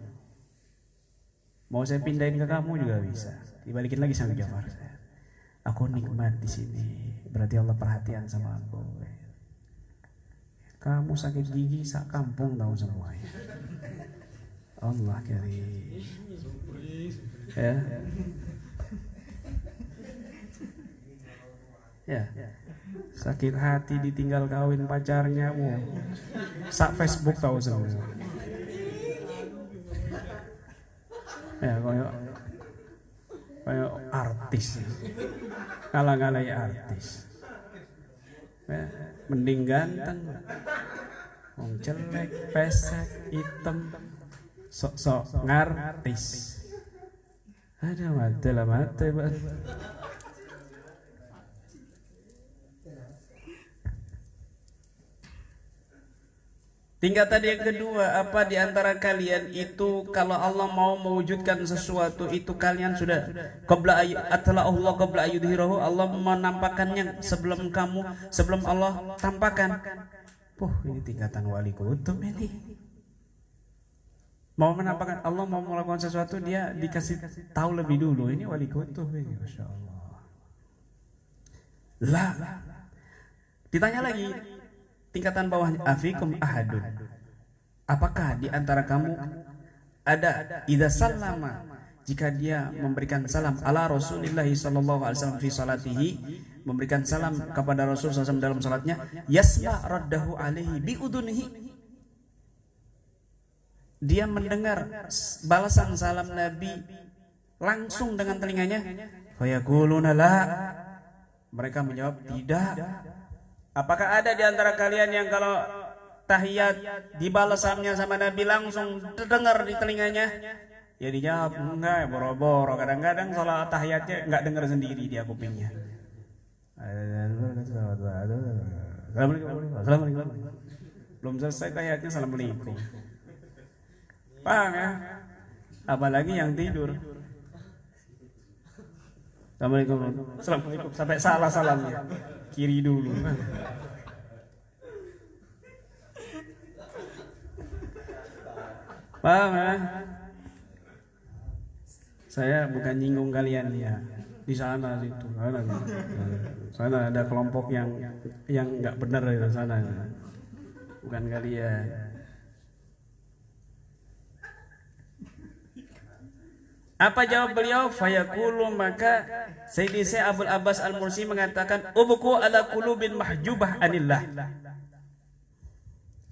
Mau saya pindahin ke kamu juga bisa. Dibalikin lagi sama Ja'far. Aku nikmat di sini. Berarti Allah perhatian sama aku. Kamu sakit gigi sak kampung tahu semuanya. Allah karim. Ya. Sakit hati ditinggal kawin pacarnya, sak Facebook tahu semua. Ya kayak artis, kalah-kalai artis. Ya, mending ganteng, jelek, pesek, hitam, sok-sok ngartis. Ada mati lah mati banget. Tingkatan yang kedua, apa di antara kalian itu kalau Allah mau mewujudkan sesuatu itu kalian sudah Allah qabla ayyudhirahu, Allah menampakkannya sebelum Allah tampakkan. Ini tingkatan wali kutub ini. Mau menampakkan, Allah mau melakukan sesuatu dia dikasih tahu lebih dulu. Ini wali kutub ini, Masya Allah. Lah. Ditanya lagi tingkatan bawahnya, afikum ahadun, apakah di antara kamu ada idza sallama, jika dia memberikan salam ala Rasulillah sallallahu alaihi wasallam fi salatihi, memberikan salam kepada Rasul SAW dalam salatnya, yasma raddahu alaihi bi udunihi, dia mendengar balasan salam Nabi langsung dengan telinganya, fayaquluna la, mereka menjawab tidak. Apakah ada di antara kalian yang kalau tahiyat dibalasannya sama Nabi langsung terdengar di telinganya? Ya dijawab enggak, boro-boro. Kadang-kadang sholat tahiyatnya enggak dengar sendiri dia kupingnya. Assalamualaikum. Belum selesai tahiyatnya assalamualaikum. Paham ya? Apalagi yang tidur. Assalamualaikum sampai salah salamnya. Kiri dulu. Paham ya? Saya bukan nyinggung kalian ya. Di sana situ. Sana ada kelompok yang enggak benar di sana. Bukan kalian. Apa jawab beliau? Fayaqulu, maka Sayyidi Syekh Abdul Abbas Al-Mursi mengatakan, ubku ala qulubin mahjubah anillah.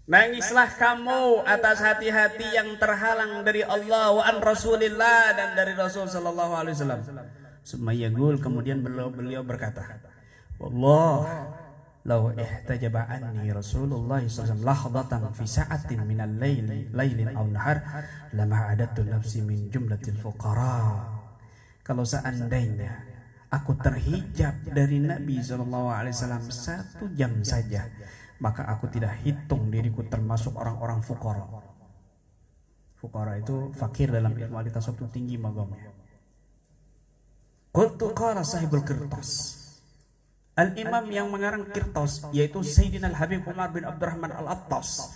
Nangislah kamu atas hati-hati yang terhalang dari Allah wa an Rasulillah, dan dari Rasul sallallahu alaihi wasallam. Sumayagul, kemudian beliau berkata, wallah law ihtajaba anni Rasulullah sallallahu alaihi wasallam lahdatan fi sa'atin min al-lailin aw nahar lama adattu nafsi min jumlatil fuqara. Kalau seandainya aku terhijab dari Nabi sallallahu alaihi wasallam 1 jam saja, maka aku tidak hitung diriku termasuk orang-orang fuqara. Fuqara itu fakir dalam ilmu al-tasawuf itu tinggi magamnya. Qultu qala sahibul qirtas. Al-imam yang mengarang Qirtas yaitu Sayyidina Al-Habib Umar bin Abdurrahman Al-Attas.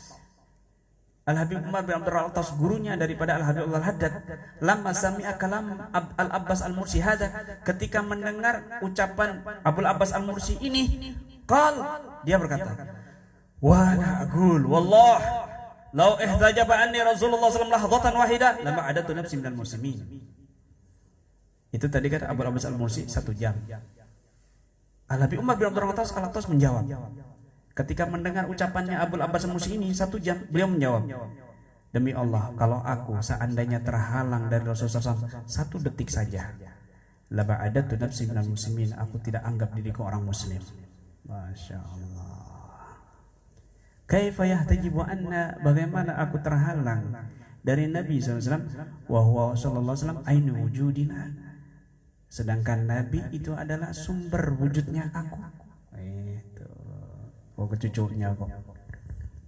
Al-Habib Umar bin Abdurrahman Al-Attas gurunya daripada Al-Habib Al-Haddad. Lama sami'a kalam Al-Abbas Al-Mursi hada, ketika mendengar ucapan Abul Abbas Al-Mursi ini, dia berkata, wa ana aqul wallah law ihtajaba anni Rasulullah sallallahu alaihi wasallam lahdatan wahida lama adatu nafsi minal muslimin. Itu tadi kata Abul Abbas Al-Mursi 1 jam. Al-Habib Umar bin Abdurrahman Al-Attas menjawab, ketika mendengar ucapannya Abul Abbas Al-Mursi ini 1 jam, beliau menjawab, demi Allah, kalau aku seandainya terhalang dari Rasulullah SAW 1 detik saja, laba adatu nafsi minal muslimin, aku tidak anggap diriku orang muslim. Masya Allah. Kaifa yahtajibu anna, bagaimana aku terhalang dari Nabi SAW, wa huwa sallallahu alaihi wasallam ainu wujudina, sedangkan Nabi itu adalah sumber wujudnya aku. Itu kecucunya kok.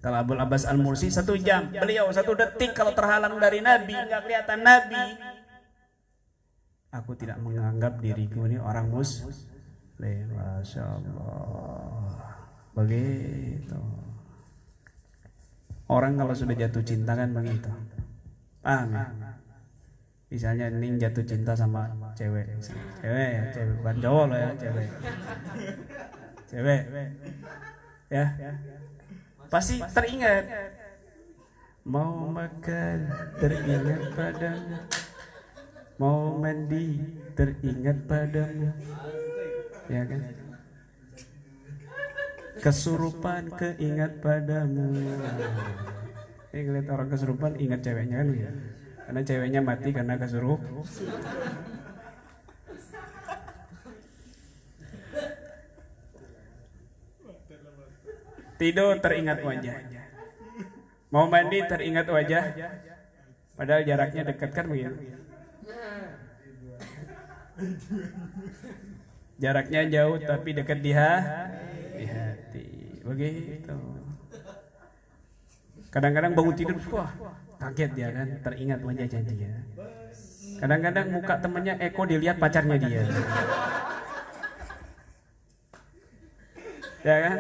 Kalau Abul Abbas Al-Mursi 1 jam, beliau 1 detik kalau terhalang dari Nabi, nggak kelihatan Nabi, aku tidak menganggap diriku ini orang muslim. Masya Allah. Begitu. Orang kalau sudah jatuh cinta kan begitu. Paham ya? Misalnya Ning jatuh cinta sama cewek bukan cowok loh ya, cewek ya, pasti teringat, mau makan teringat padamu, mau mandi teringat padamu, ya kan, kesurupan keingat padamu. Ini ngeliat orang kesurupan ingat ceweknya kan ya, karena ceweknya mati karena kesurupan. Tidur teringat wajah, mau mandi teringat wajah, padahal jaraknya dekat kan begitu. Jaraknya jauh tapi dekat di hati, begitu. Kadang-kadang bangun tidur, wah kaget dia kan, teringat wajahnya dia. Kadang-kadang muka temennya Eko dilihat pacarnya dia, ya kan?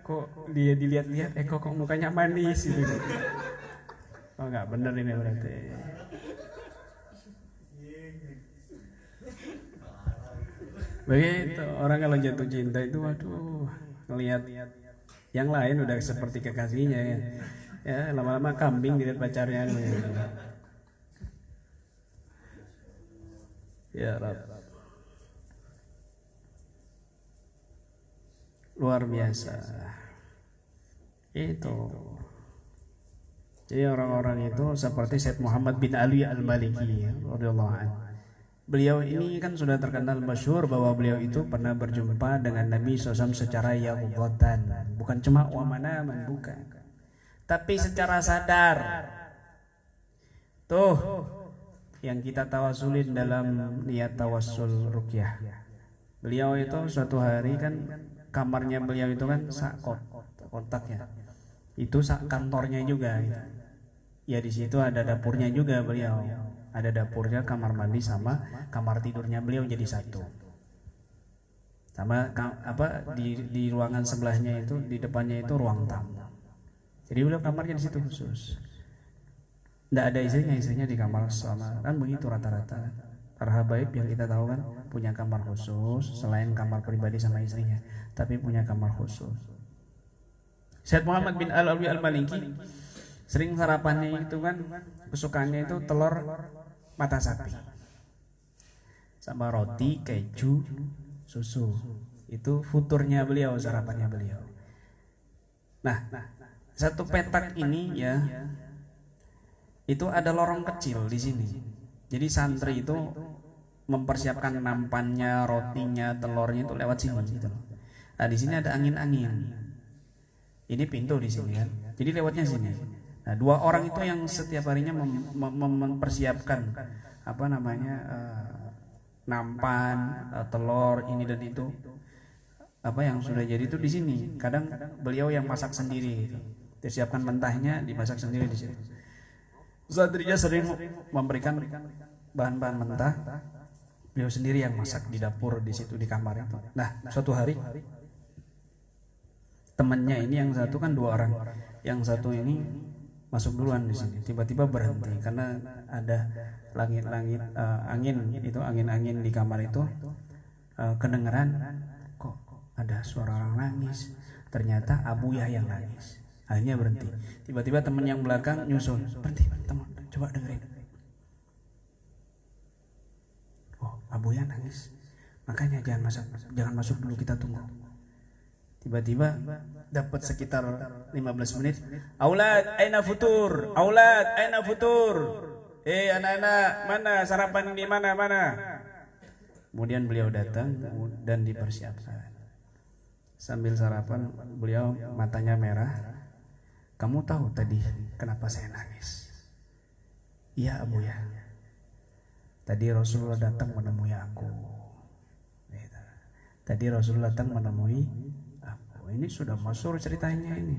Kok dia dilihat-lihat, Eko kok mukanya manis gitu. Oh nggak bener ini berarti. Begitu orang kalau jatuh cinta itu, waduh, ngelihat yang lain udah seperti kekasihnya ya. Ya lama-lama kambing dilihat pacarnya. Ya Rabb, luar biasa itu. Jadi orang-orang itu seperti Syed Muhammad bin Ali Al-Maliki radhiyallahu anhu. Beliau ini kan sudah terkenal masyhur bahwa beliau itu pernah berjumpa dengan Nabi SAW secara yaqzatan, bukan cuma wa manaman, bukan, tapi secara sadar. Tuh yang kita tawasulin dalam niat tawassul ruqyah. Beliau itu suatu hari kan kamarnya beliau itu kan kotaknya, itu kantornya juga gitu. Ya di situ ada dapurnya juga beliau, ada dapurnya, kamar mandi sama kamar tidurnya beliau jadi satu. Sama di ruangan sebelahnya itu, di depannya itu ruang tamu. Jadi beliau kamarnya di situ khusus. Nggak ada istrinya di kamar sama, kan begitu rata-rata. Para habaib yang kita tahu kan punya kamar khusus selain kamar pribadi sama istrinya, tapi punya kamar khusus. Syed Muhammad bin Alawi Al-Maliki sering sarapannya itu kan kesukaannya itu telur mata sapi sama roti, keju, susu. Itu futurnya beliau, sarapannya beliau. Nah, satu petak ini ya, itu ada lorong kecil di sini. Jadi santri itu mempersiapkan nampannya, rotinya, telurnya itu lewat sini gitu. Nah di sini ada angin-angin. Ini pintu di sini kan. Jadi lewatnya sini. Nah 2 orang itu yang setiap harinya mempersiapkan apa namanya nampan, telur ini dan itu. Apa yang sudah jadi itu di sini. Kadang beliau yang masak sendiri gitu. Disiapkan mentahnya, dimasak sendiri di sini. Santrinya sering memberikan bahan-bahan mentah, beliau sendiri yang masak di dapur di situ di kamar itu. Nah, suatu hari temannya ini yang satu kan 2 orang, yang satu ini masuk duluan di sini. Tiba-tiba berhenti karena ada langit-langit angin-angin di kamar itu kedengeran kok ada suara orang nangis. Ternyata Abuya yang nangis. Akhirnya berhenti. Tiba-tiba teman yang belakang nyusul. Berhenti teman, coba dengerin. Oh, Abuya nangis. Makanya jangan masuk dulu, kita tunggu. Tiba-tiba dapat sekitar 15 menit. Aulad, aina futur? Aulad, aina futur? Anak-anak, mana sarapan di mana? Kemudian beliau datang dan dipersiapkan. Sambil sarapan beliau matanya merah. Kamu tahu tadi kenapa saya nangis? Iya Abu ya. Tadi Rasulullah datang menemui aku. Tadi Rasulullah datang menemui aku. Ini sudah masyhur ceritanya ini.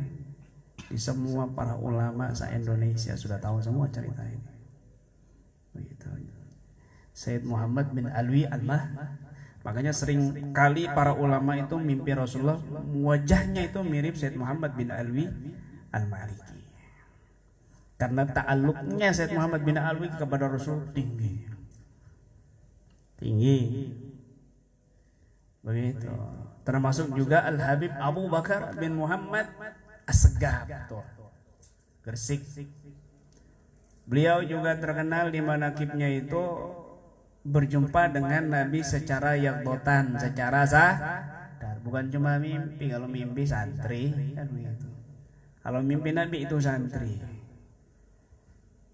Di semua para ulama se-Indonesia sudah tahu semua cerita ini. Begitu. Sayyid Muhammad bin Alwi Al-Mah. Makanya sering kali para ulama itu mimpi Rasulullah wajahnya itu mirip Sayyid Muhammad bin Alwi Al-Maliki. Karena ta'alluqnya Sayyid Muhammad bin Alwi kepada Rasul tinggi. Begitu. Termasuk juga Al-Habib Abu Bakar bin Muhammad As-Segaf, Gresik. Beliau juga terkenal di manaqibnya itu berjumpa dengan Nabi secara yaqdatan, secara sadar, bukan cuma mimpi. Kalau mimpi santri kan begitu. Kalau mimpi Nabi itu santri.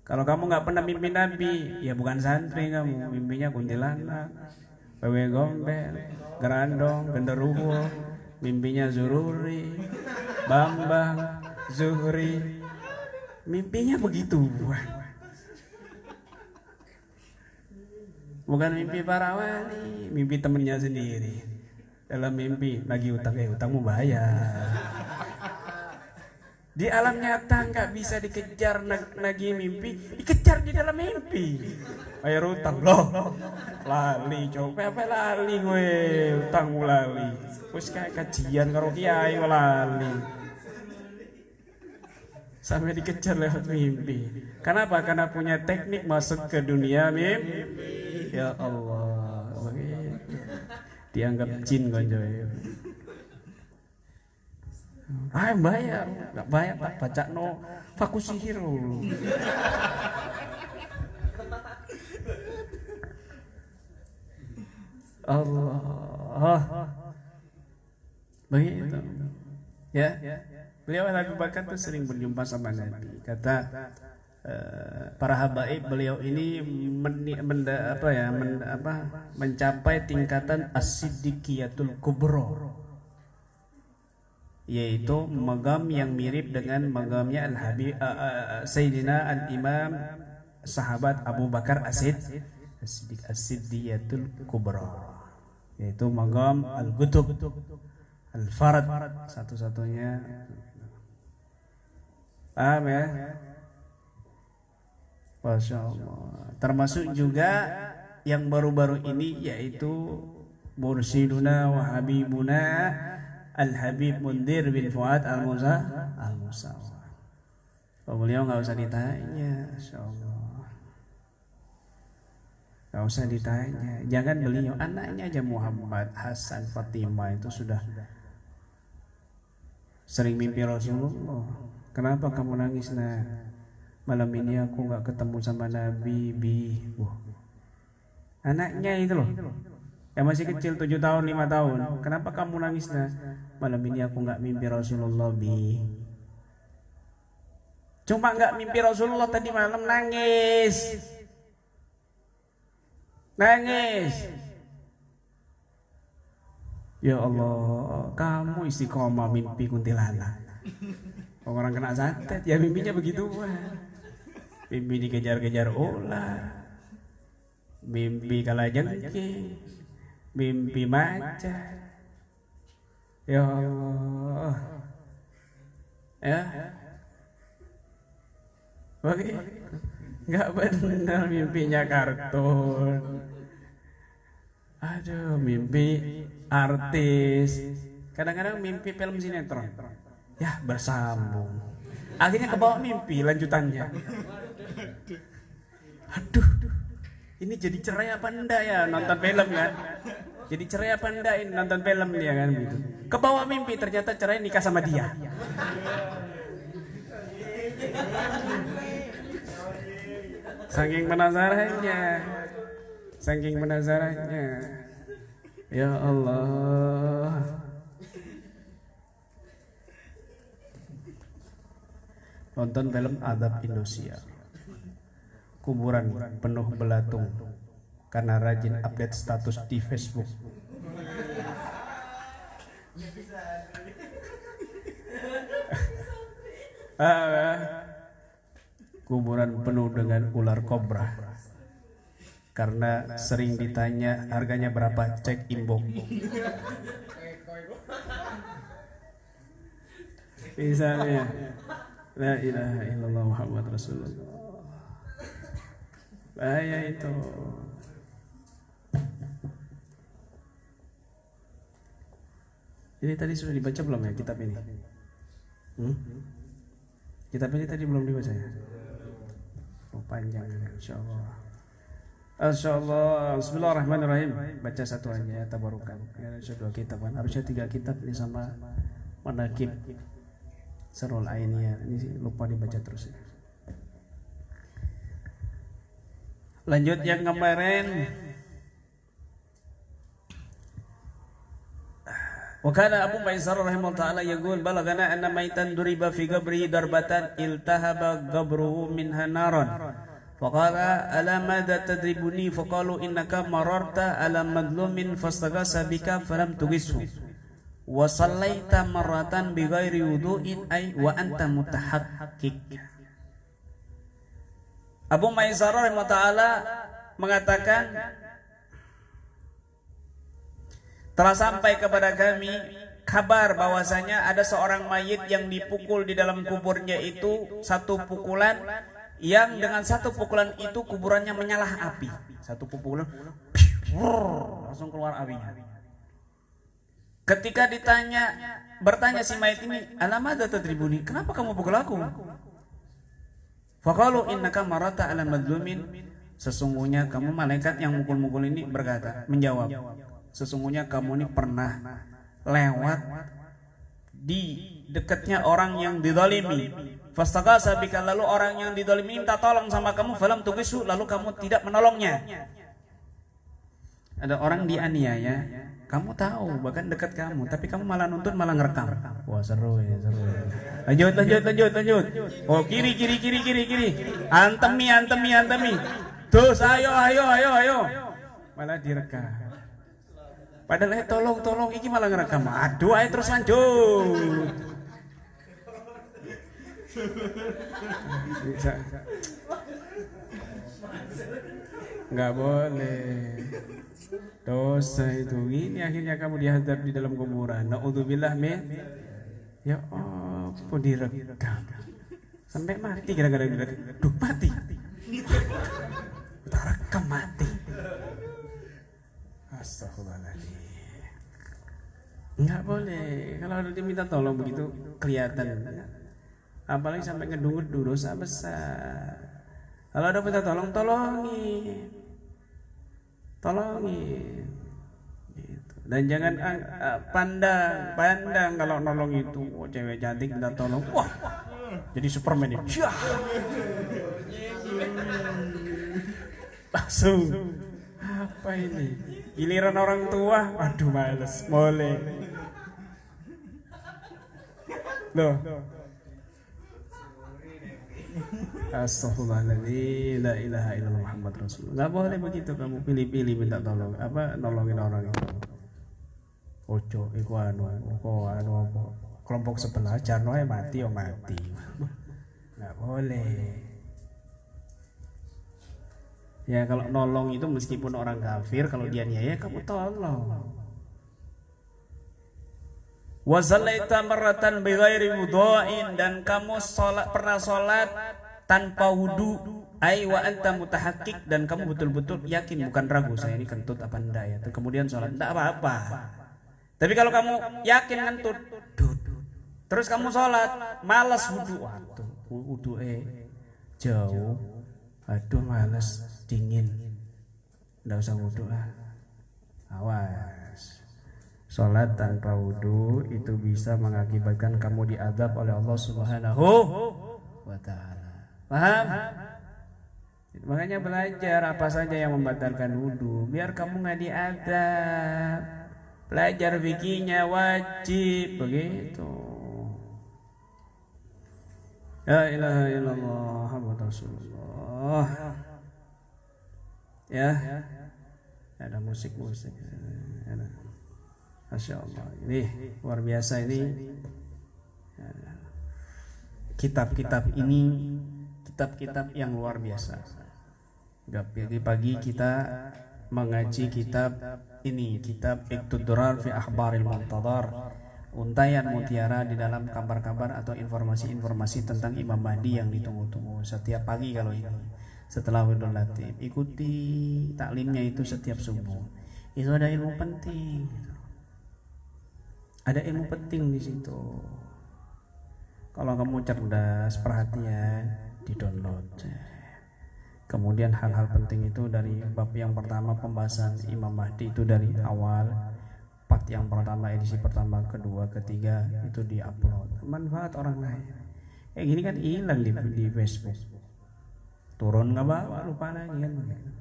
Kalau kamu nggak pernah mimpi Nabi, ya bukan santri kamu. Mimpinya kuntilanak, wewe gombel, gerandong, genderuwo. Mimpinya Zururi, Bambang, Zuhri. Mimpinya begitu. Bukan mimpi para wali, mimpi temennya sendiri. Dalam mimpi lagi utangmu bayar. Di alam nyata nggak bisa dikejar nagih mimpi, dikejar di dalam mimpi. Bayar utang loh, lali coba apa lali gue, utangmu lali. Terus kayak kajian karo kiai lali. Sampai dikejar lewat mimpi. Kenapa? Karena punya teknik masuk ke dunia mimpi. Ya Allah, begitu. Dianggap jin konjoy. Bayar, nggak bayar tak baca no fakusihir. Allah, begitu. Ya, beliau Abu Bakar tuh sering berjumpa sama Nabi. Kata para habaib beliau ini mencapai tingkatan as-siddiqiyatul kubra, yaitu magam yang mirip dengan magamnya Al-Habib Sayyidina Al-Imam sahabat Abu Bakar As-Siddiqiyatul Kubra, yaitu magam Al-Qutub Al-Farad, satu-satunya. Paham ya? Masya Allah. Termasuk juga yang baru-baru ini yaitu Mursiduna wa Habibuna Al-Habib Mundir bin Fuad Al-Musawa. Beliau nggak usah ditanya, Masya Allah. Nggak usah ditanya. Jangan beliau, anaknya aja Muhammad Hasan Fatimah itu sudah sering mimpi Rasulullah. Kenapa kamu nangis nak? Malam ini aku nggak ketemu sama Nabi. Anaknya itu loh, yang masih kecil 7 tahun 5 tahun. Kenapa kamu nangis nak? Malam ini aku nggak mimpi Rasulullah Cuma nggak mimpi Rasulullah tadi malam, nangis. Ya Allah, kamu istiqomah mimpi kuntilanak. Orang kena santet, ya mimpinya begitu. Mimpi dikejar-kejar ular, mimpi kalajengking, mimpi macan. Ya Allah, ya, bagi nggak benar mimpinya kartun. Aduh, mimpi artis. Kadang-kadang mimpi film sinetron. Ya, bersambung. Akhirnya kebawa mimpi lanjutannya. Aduh, ini jadi cerai apa enggak ya nonton film kan? Jadi cerai apa enggak ini nonton film dia kan gitu. Kebawa mimpi ternyata cerai nikah sama dia. Saking penasarannya. Saking penasarannya. Ya Allah. Nonton film Adab Indosiar. Kuburan penuh belatung karena rajin update status di Facebook. Kuburan penuh dengan ular kobra karena sering ditanya harganya berapa, cek inbox. Misalnya, la ilaha illallah Muhammad Rasulullah. Bahaya itu. Ini tadi sudah dibaca belum ya kitab ini? Kitab ini tadi belum dibaca ya? Oh, panjang insyaallah. Insyaallah. Bismillahirrahmanirrahim. Baca satu aja ya, tabarukan. Ya, dua kitab kan. Harusnya 3 kitab ini sama manaqib Sarul Ainiyah. Ini lupa dibaca terus ya. Lanjut yang kemarin. Wa kana Abu Maisar rahimahullah ta'ala yaqul balagana anna maitan duriba fi qabrihi darbatan iltahaba qabruhu minha naran. Faqala ala madza tadribuni faqalu innaka mararta ala madlumin fastaghasa bika falam tugishu wa sallaita marratan bighairi wudu'in ay wa anta mutahaqqiq. Abu Maisar rahimahullah ta'ala mengatakan, telah sampai kepada kami kabar bahwasanya ada seorang mayit yang dipukul di dalam kuburnya itu satu pukulan, yang dengan satu pukulan itu kuburannya menyala api. Satu pukulan langsung keluar apinya. Ketika bertanya si mayit ini, "Alamada tadribuni? Kenapa kamu pukul aku?" Faqalu innaka marata ala madlumin. Sesungguhnya kamu malaikat yang mukul-mukul ini menjawab, sesungguhnya kamu ini pernah lewat di dekatnya orang yang dizalimi. Fastaghasa bika, lalu orang yang dizalimi minta tolong sama kamu, falam tugisu, lalu kamu tidak menolongnya. Ada orang dianiaya, kamu tahu bahkan dekat kamu, tapi kamu malah nuntut, malah ngerekam. Wah, seru ya, seru ya. Lanjut. Oh, kiri. Antemi. Terus ayo. Malah direkam. Padahal tolong iki malah ngerekam. Aduh, ayo terus lanjut. Bisa. Nggak boleh. Dosa itu. Ini akhirnya kamu dihadap di dalam kuburan. Na'udzubillah min. Ya apa direkam. Sampai mati gara-gara direkam. Duh, mati. Kita rekam mati. Astagfirullahaladzim. Enggak boleh. Kalau ada diminta tolong begitu kelihatan. Apalagi sampai ngedung-ngedung, dosa besar. Kalau ada minta tolong, tolongin. Gitu. Dan jangan pandang kalau nolong itu. Oh, cewek cantik minta tolong. Wah, jadi Superman ya. Langsung. Apa ini? Giliran orang tua, aduh males, boleh. Loh. Astagfirullahaladzim, la ilaha illallah Muhammad Rasulullah. Gak boleh begitu kamu pilih-pilih minta tolong, nolongin orang itu. Ojo iku anu apa kelompok sebelah jarno mati mati. Nggak boleh. Ya kalau nolong itu meskipun orang kafir, kalau dia niaya kamu tolong. Wa sallaita marratan bighairi wudhu'in, dan kamu pernah salat tanpa wudu, ai wa anta mutahaqqiq, dan kamu betul-betul yakin bukan ragu saya ini kentut apa enggak ya. Kemudian salat enggak apa-apa. Tapi kalau kamu yakin kentut, terus kamu salat malas wudu, waduh wudu jauh, aduh malas dingin, enggak usah wudu lah. Awas. Salat tanpa wudu itu bisa mengakibatkan kamu diazab oleh Allah Subhanahu wa taala. Paham? Makanya belajar apa saja yang membatalkan wudu biar kamu enggak diazab. Belajar fikihnya wajib begitu. La ilaha illallah Muhammadur Rasulullah. Ya. Ada musik-musik. Masya Allah, ini luar biasa ini. Kitab-kitab ini kitab-kitab yang luar biasa. Pagi-pagi kita mengaji kitab ini, kitab Iqtud Durar fi Akhbaril Muntadhar, untayan mutiara di dalam kabar-kabar atau informasi-informasi tentang Imam Mahdi yang ditunggu-tunggu. Setiap pagi kalau ini setelah Wirdul Latif, ikuti taklimnya itu setiap subuh. Itu ada ilmu penting. Ada ilmu penting di situ. Kalau kamu cerdas, perhatian, di-download. Kemudian hal-hal penting itu dari bab yang pertama pembahasan Imam Mahdi itu dari awal, part yang pertama, edisi pertama, kedua, ketiga itu di-upload. Manfaat orang lain. Gini kan hilang di Facebook. Turun nggak bawa, lupa lagi kan begitu.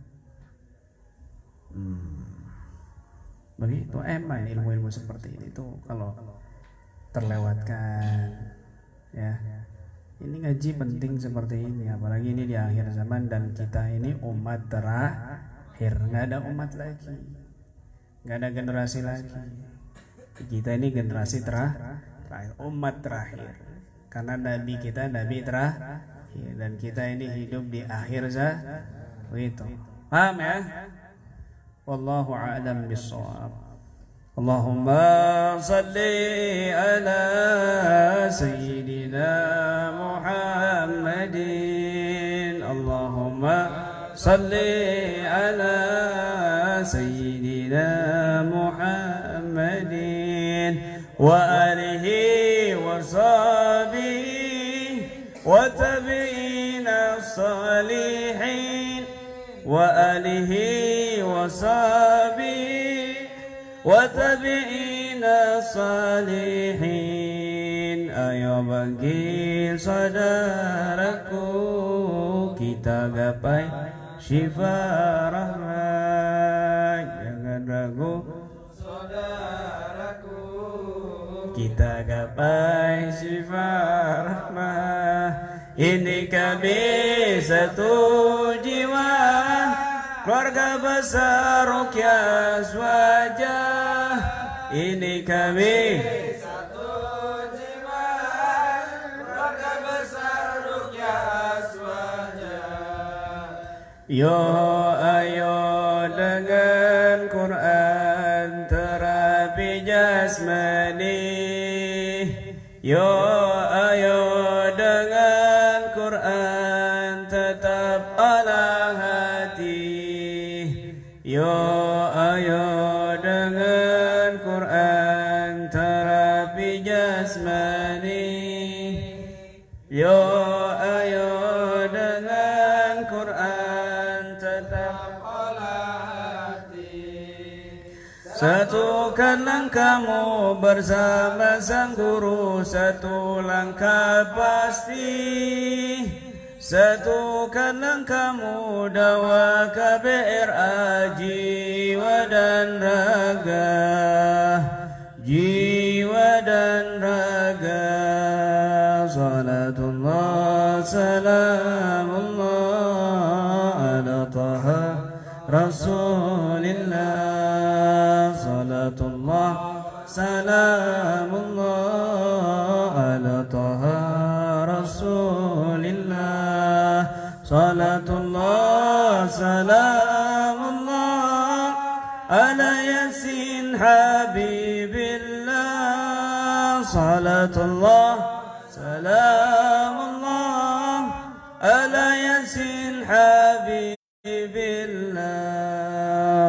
Begitu eman ilmu-ilmu seperti itu kalau terlewatkan, ya. Ini ngaji penting seperti ini, apalagi ini di akhir zaman dan kita ini umat terakhir, nggak ada umat lagi, nggak ada generasi lagi. Kita ini generasi terakhir, umat terakhir, karena nabi kita nabi terakhir dan kita ini hidup di akhir zaman. Begitu, paham ya? Wallahu a'lam bissawab. Allahumma salli ala sayyidina Muhammadin. Allahumma salli ala sayyidina Muhammadin wa alihi wa sahbihi wa tabi'ina salihin wa alihi wa sahbihi wa tabi'ina salihin. Ayo bagi saudaraku kita gapai syifa rahmat. Jangan ragu saudaraku kita gapai syifa rahmat. Ini kami satu jiwa, keluarga besar Ruqyah Wajah. Ini kami satu jiwa, keluarga besar Ruqyah Wajah. Yo ayo dengan Quran terapi jasmani. Yo ayo dengan Quran tetap ala hati. Yo ayo dengan Quran terapi jasmani. Yo ayo dengan Quran tetap ala hati. Satukan langkahmu bersama sang guru, satu langkah pasti. Satukan langkahmu dakwah KBRA, jiwa dan raga, jiwa dan raga. Salatullah salamullah ala taha Rasulillah. Salatullah salamullah ala taha rasulillah salatullah salamullah ala yasin habibillah salatullah salamullah ala yasin habibillah